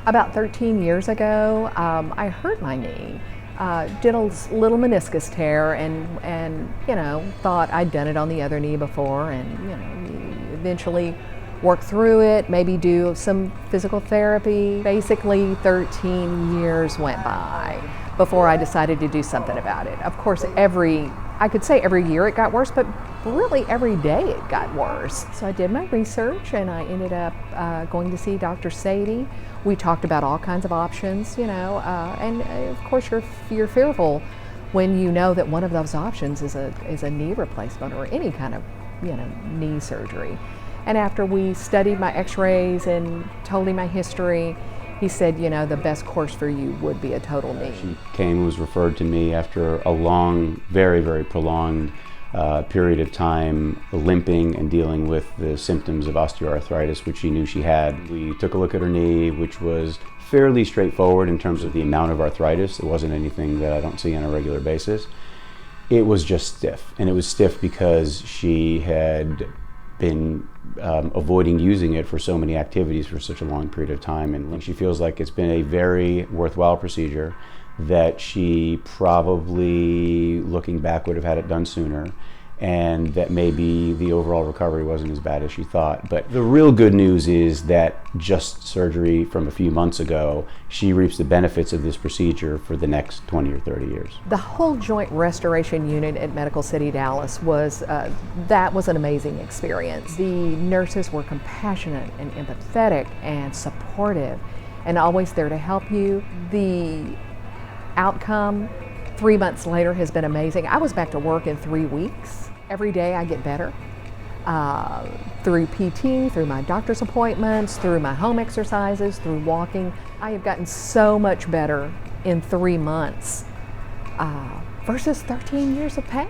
About 13 years ago, I hurt my knee. Did a little meniscus tear, and thought I'd done it on the other knee before, and you eventually work through it, maybe do some physical therapy. Basically 13 years went by before I decided to do something about it. Of course, I could say every year it got worse, but really every day it got worse. So I did my research, and I ended up going to see Dr. Saadi. We talked about all kinds of options, and of course you're fearful when you know that one of those options is a knee replacement or any kind of knee surgery. And after we studied my x-rays and told him my history, he said, the best course for you would be a total knee. She came and was referred to me after a long, very, very prolonged period of time limping and dealing with the symptoms of osteoarthritis, which she knew she had. We took a look at her knee, which was fairly straightforward in terms of the amount of arthritis. It wasn't anything that I don't see on a regular basis. It was just stiff, and it was stiff because she had been avoiding using it for so many activities for such a long period of time, and she feels like it's been a very worthwhile procedure that she probably, looking back, would have had it done sooner, and that maybe the overall recovery wasn't as bad as she thought. But the real good news is that just surgery from a few months ago, she reaps the benefits of this procedure for the next 20 or 30 years. The whole joint restoration unit at Medical City Dallas was an amazing experience. The nurses were compassionate and empathetic and supportive and always there to help you. The outcome 3 months later has been amazing. I was back to work in 3 weeks. Every day I get better through PT, through my doctor's appointments, through my home exercises, through walking. I have gotten so much better in 3 months versus 13 years of pain.